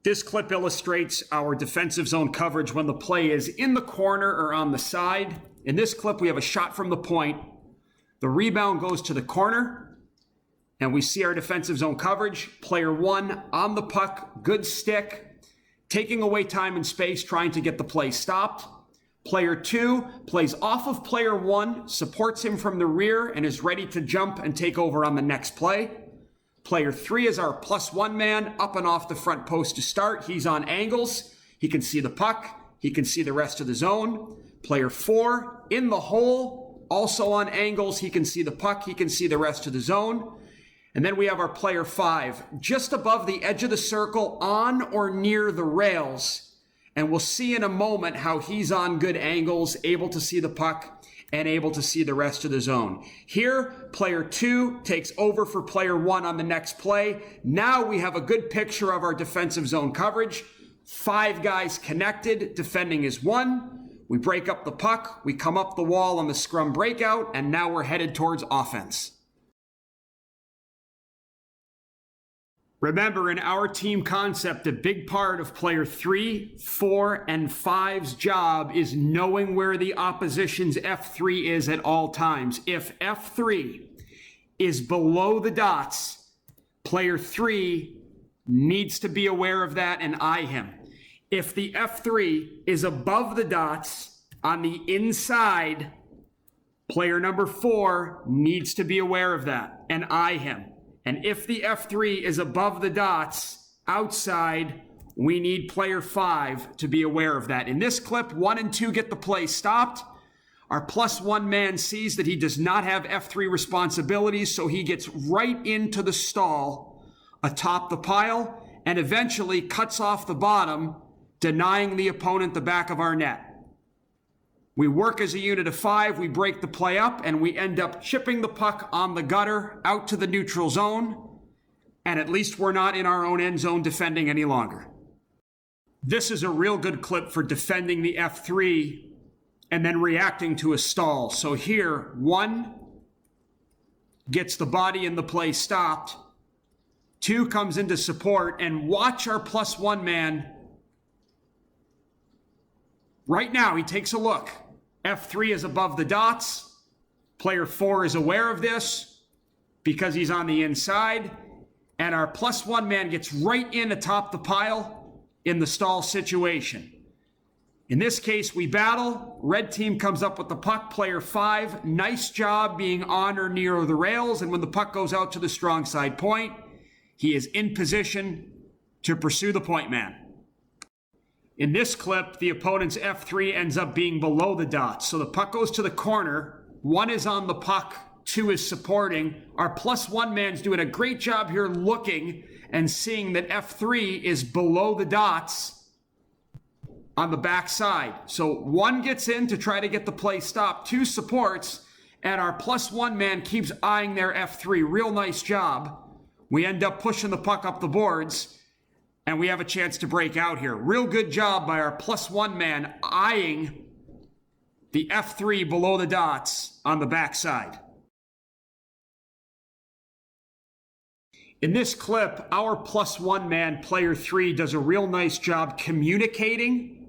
This clip illustrates our defensive zone coverage when the play is in the corner or on the side. In this clip, we have a shot from the point. The rebound goes to the corner, and we see our defensive zone coverage. Player one on the puck, good stick, taking away time and space, trying to get the play stopped. Player two plays off of player one, supports him from the rear, and is ready to jump and take over on the next play. Player three is our +1 man, up and off the front post to start. He's on angles. He can see the puck. He can see the rest of the zone. Player four in the hole, also on angles. He can see the puck. He can see the rest of the zone. And then we have our player five, just above the edge of the circle, on or near the rails. And we'll see in a moment how he's on good angles, able to see the puck, and able to see the rest of the zone. Here, player two takes over for player one on the next play. Now we have a good picture of our defensive zone coverage. 5 guys connected, defending is one. We break up the puck, we come up the wall on the scrum breakout, and now we're headed towards offense. Remember, in our team concept, a big part of player 3, 4, and 5's job is knowing where the opposition's F3 is at all times. If F3 is below the dots, player 3 needs to be aware of that and eye him. If the F3 is above the dots on the inside, player number 4 needs to be aware of that and eye him. And if the F3 is above the dots outside, we need player 5 to be aware of that. In this clip, 1 and 2 get the play stopped. Our +1 man sees that he does not have F3 responsibilities, so he gets right into the stall atop the pile and eventually cuts off the bottom, denying the opponent the back of our net. We work as a unit of 5, we break the play up, and we end up chipping the puck on the gutter out to the neutral zone, and at least we're not in our own end zone defending any longer. This is a real good clip for defending the F3 and then reacting to a stall. So here, 1 gets the body in the play stopped, 2 comes into support, and watch our +1 man. Right now, he takes a look. F3 is above the dots. Player 4 is aware of this because he's on the inside. And our +1 man gets right in atop the pile in the stall situation. In this case, we battle. Red team comes up with the puck. Player 5, nice job being on or near the rails. And when the puck goes out to the strong side point, he is in position to pursue the point man. In this clip, the opponent's F3 ends up being below the dots. So the puck goes to the corner. 1 is on the puck. 2 is supporting. Our +1 man's doing a great job here looking and seeing that F3 is below the dots on the backside. So 1 gets in to try to get the play stopped. 2 supports, and our +1 man keeps eyeing their F3. Real nice job. We end up pushing the puck up the boards, and we have a chance to break out here. Real good job by our +1 man eyeing the F3 below the dots on the backside. In this clip, our +1 man, player 3, does a real nice job communicating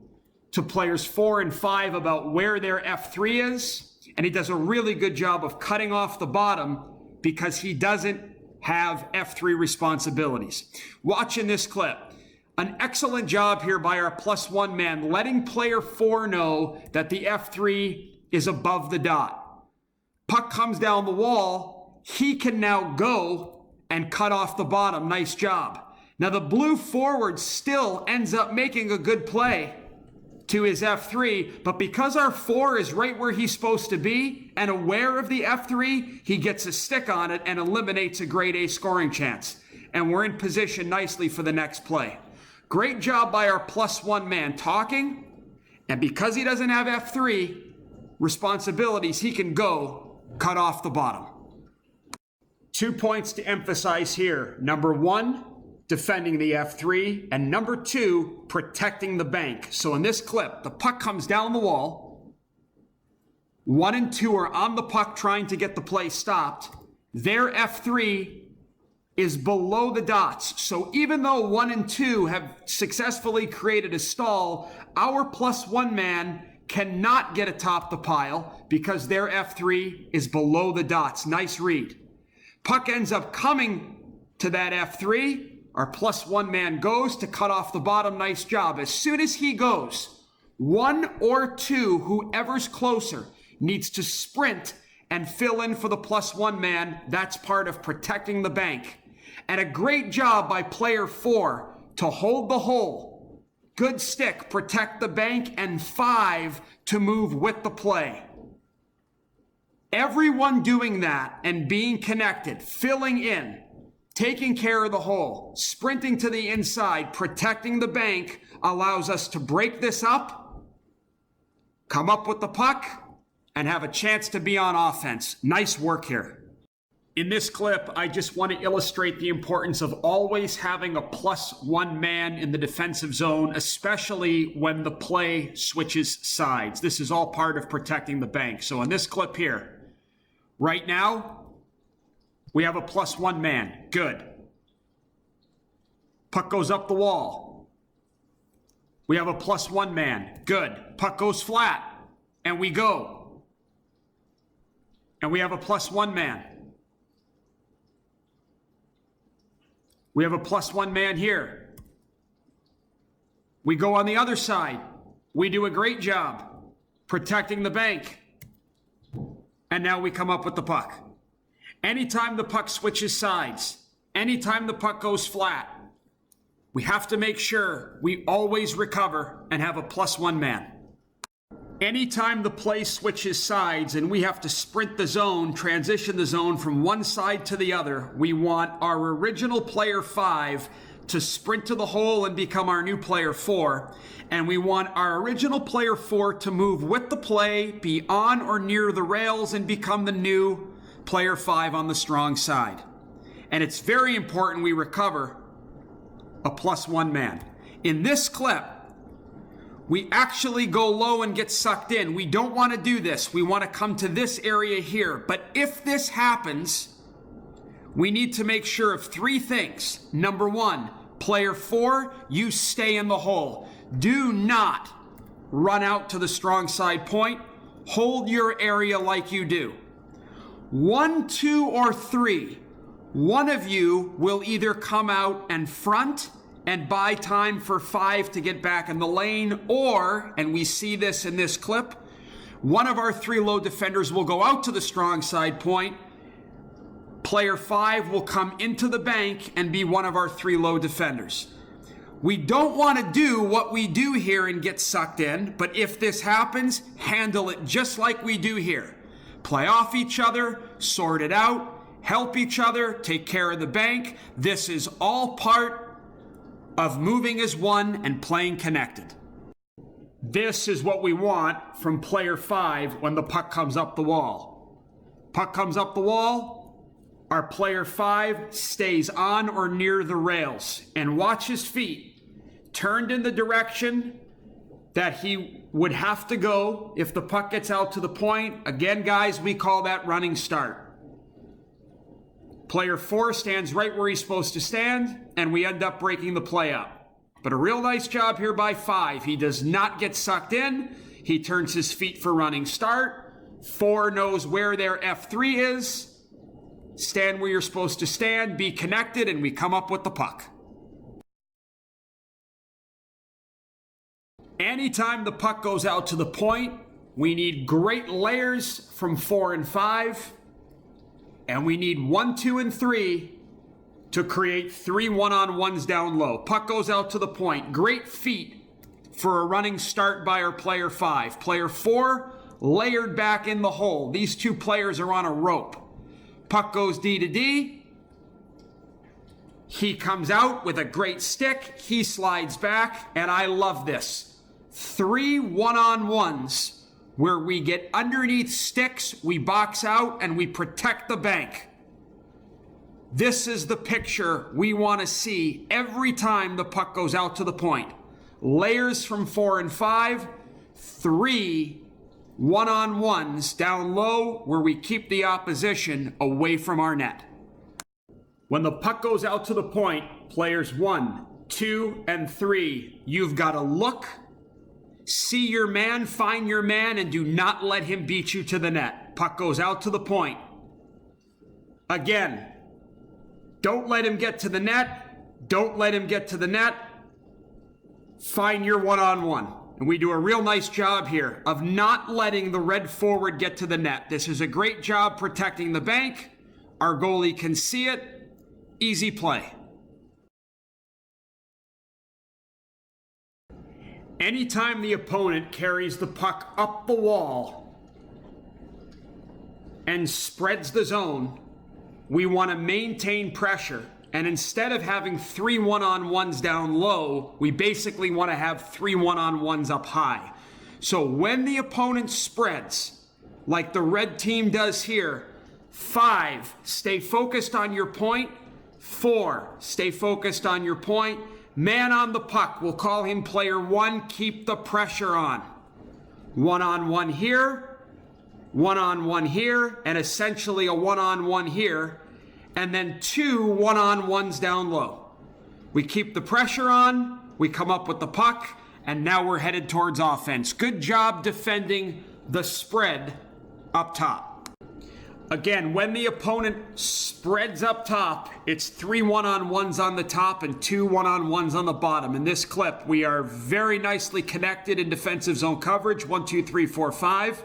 to players 4 and 5 about where their F3 is. And he does a really good job of cutting off the bottom because he doesn't have F3 responsibilities. Watch in this clip. An excellent job here by our +1 man, letting player 4 know that the F3 is above the dot. Puck comes down the wall. He can now go and cut off the bottom. Nice job. Now the blue forward still ends up making a good play to his F3, but because our 4 is right where he's supposed to be and aware of the F3, he gets a stick on it and eliminates a grade A scoring chance. And we're in position nicely for the next play. Great job by our +1 man talking, and because he doesn't have F3 responsibilities, he can go cut off the bottom. 2 points to emphasize here. Number 1, defending the F3, and number 2, protecting the bank. So in this clip, the puck comes down the wall. 1 and 2 are on the puck trying to get the play stopped. Their F3 is below the dots. So even though 1 and 2 have successfully created a stall, our +1 man cannot get atop the pile because their F3 is below the dots. Nice read. Puck ends up coming to that F3. Our +1 man goes to cut off the bottom. Nice job. As soon as he goes, 1 or 2, whoever's closer, needs to sprint and fill in for the +1 man. That's part of protecting the bank. And a great job by player 4 to hold the hole. Good stick, protect the bank, and 5 to move with the play. Everyone doing that and being connected, filling in, taking care of the hole, sprinting to the inside, protecting the bank allows us to break this up, come up with the puck, and have a chance to be on offense. Nice work here. In this clip, I just want to illustrate the importance of always having a +1 man in the defensive zone, especially when the play switches sides. This is all part of protecting the bank. So in this clip here, right now, we have a +1 man. Good. Puck goes up the wall. We have a +1 man. Good. Puck goes flat. And we go. And we have a +1 man. We have a +1 man here. We go on the other side. We do a great job protecting the bank. And now we come up with the puck. Anytime the puck switches sides, anytime the puck goes flat, we have to make sure we always recover and have a +1 man. Anytime the play switches sides and we have to sprint the zone, transition the zone from one side to the other, we want our original player 5 to sprint to the hole and become our new player 4. And we want our original player 4 to move with the play, be on or near the rails, and become the new player 5 on the strong side. And it's very important we recover a +1 man. In this clip, we actually go low and get sucked in. We don't want to do this. We want to come to this area here. But if this happens, we need to make sure of 3 things. Number 1, player 4, you stay in the hole. Do not run out to the strong side point. Hold your area like you do. 1, 2, or 3, one of you will either come out and front and buy time for 5 to get back in the lane, or, and we see this in this clip, one of our 3 low defenders will go out to the strong side point. Player 5 will come into the bank and be one of our 3 low defenders. We don't want to do what we do here and get sucked in, but if this happens, handle it just like we do here. Play off each other, sort it out, help each other, take care of the bank. This is all part of moving as one and playing connected. This is what we want from player 5 when the puck comes up the wall. Puck comes up the wall, our player 5 stays on or near the rails and watch his feet turned in the direction that he would have to go if the puck gets out to the point. Again, guys, we call that running start. Player 4 stands right where he's supposed to stand, and we end up breaking the play up. But a real nice job here by 5. He does not get sucked in. He turns his feet for running start. 4 knows where their F3 is. Stand where you're supposed to stand, be connected, and we come up with the puck. Anytime the puck goes out to the point, we need great layers from 4 and 5. And we need 1, 2, and 3 to create 3 one-on-ones down low. Puck goes out to the point. Great feet for a running start by our player 5. Player 4 layered back in the hole. These 2 players are on a rope. Puck goes D to D. He comes out with a great stick. He slides back, and I love this. 3 one-on-ones where we get underneath sticks, we box out, and we protect the bank. This is the picture we want to see every time the puck goes out to the point. Layers from 4 and 5, 3 one-on-ones down low where we keep the opposition away from our net. When the puck goes out to the point, players 1, 2, and 3, you've got to look, see your man, find your man, and do not let him beat you to the net. Puck goes out to the point. Again, don't let him get to the net. Don't let him get to the net. Find your one-on-one. And we do a real nice job here of not letting the red forward get to the net. This is a great job protecting the bank. Our goalie can see it. Easy play. Anytime the opponent carries the puck up the wall and spreads the zone, we want to maintain pressure. And instead of having 3 one-on-ones down low, we basically want to have 3 one-on-ones up high. So when the opponent spreads, like the red team does here, 5, stay focused on your point. 4, stay focused on your point. Man on the puck, we'll call him player 1, keep the pressure on. One-on-one here, one-on-one here, and essentially a one-on-one here. And then 2 one-on-ones down low. We keep the pressure on, we come up with the puck, and now we're headed towards offense. Good job defending the spread up top. Again, when the opponent spreads up top, it's 3 one-on-ones on the top and 2 one-on-ones on the bottom. In this clip, we are very nicely connected in defensive zone coverage. 1, 2, 3, 4, 5.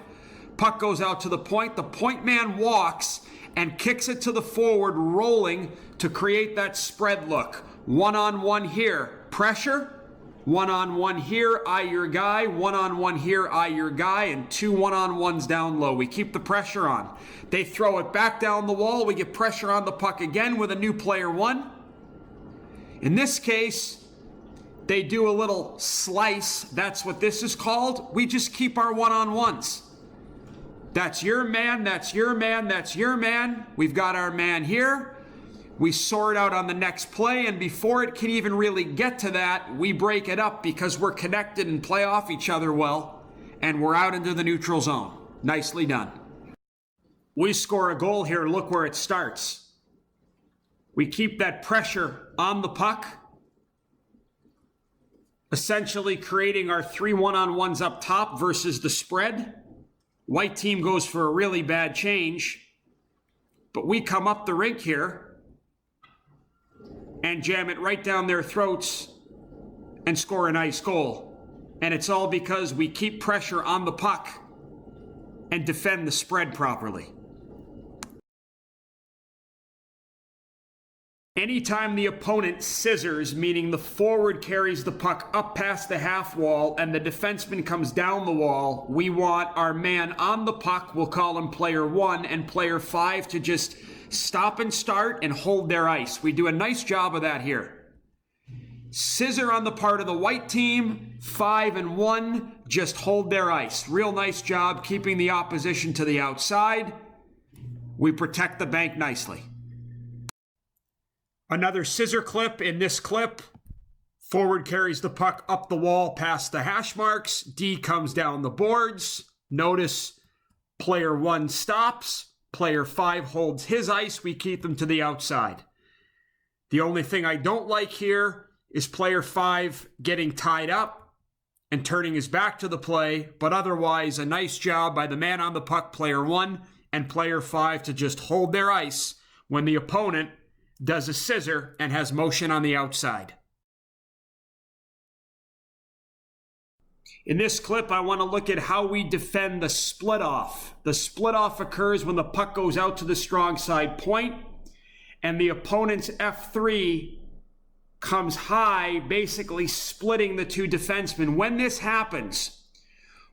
Puck goes out to the point. The point man walks and kicks it to the forward, rolling to create that spread look. One-on-one here, pressure. One-on-one here, eye your guy. One-on-one here, eye your guy. And 2 one-on-ones down low. We keep the pressure on. They throw it back down the wall. We get pressure on the puck again with a new player 1. In this case, they do a little slice. That's what this is called. We just keep our one-on-ones. That's your man, that's your man, that's your man. We've got our man here. We sort out on the next play, and before it can even really get to that, we break it up because we're connected and play off each other well, and we're out into the neutral zone. Nicely done. We score a goal here. Look where it starts. We keep that pressure on the puck, essentially creating our 3 one-on-ones up top versus the spread. White team goes for a really bad change, but we come up the rink here and jam it right down their throats and score a nice goal. And it's all because we keep pressure on the puck and defend the spread properly. Anytime the opponent scissors, meaning the forward carries the puck up past the half wall and the defenseman comes down the wall, we want our man on the puck, we'll call him player 1, and player 5 to just stop and start and hold their ice. We do a nice job of that here. Scissor on the part of the white team, 5 and 1, just hold their ice. Real nice job keeping the opposition to the outside. We protect the bank nicely. Another scissor clip. In this clip, forward carries the puck up the wall past the hash marks. D comes down the boards. Notice player 1 stops. Player 5 holds his ice. We keep them to the outside. The only thing I don't like here is player 5 getting tied up and turning his back to the play. But otherwise, a nice job by the man on the puck, player 1, and player 5 to just hold their ice when the opponent does a scissor and has motion on the outside. In this clip, I want to look at how we defend the split off. The split off occurs when the puck goes out to the strong side point and the opponent's F3 comes high, basically splitting the 2 defensemen. When this happens,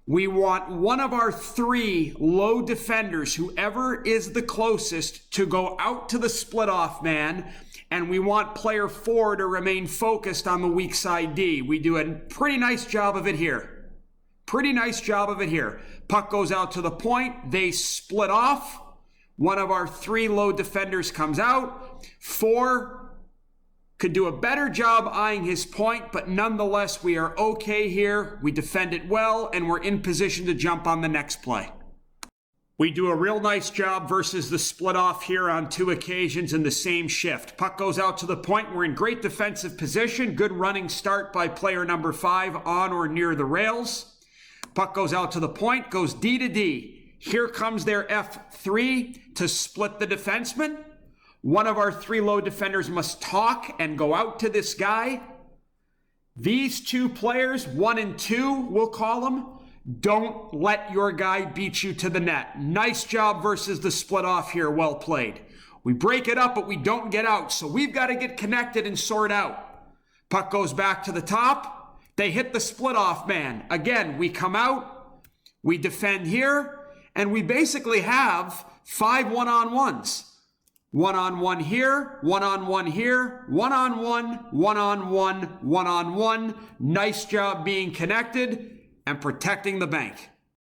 we want one of our 3 low defenders, whoever is the closest, to go out to the split-off man, and we want player 4 to remain focused on the weak side D. We do a pretty nice job of it here. Pretty nice job of it here. Puck goes out to the point. They split off. One of our 3 low defenders comes out. 4 could do a better job eyeing his point, but nonetheless, we are okay here. We defend it well, and we're in position to jump on the next play. We do a real nice job versus the split off here on 2 occasions in the same shift. Puck goes out to the point. We're in great defensive position. Good running start by player number 5 on or near the rails. Puck goes out to the point, goes D to D. Here comes their F3 to split the defenseman. One of our 3 low defenders must talk and go out to this guy. These 2 players, 1 and 2, we'll call them, don't let your guy beat you to the net. Nice job versus the split off here. Well played. We break it up, but we don't get out. So we've got to get connected and sort out. Puck goes back to the top. They hit the split off man. Again, we come out, we defend here, and we basically have 5 one-on-ones. 1-on-1 here, 1-on-1 here, 1-on-1, 1-on-1, 1-on-1. Nice job being connected and protecting the bank.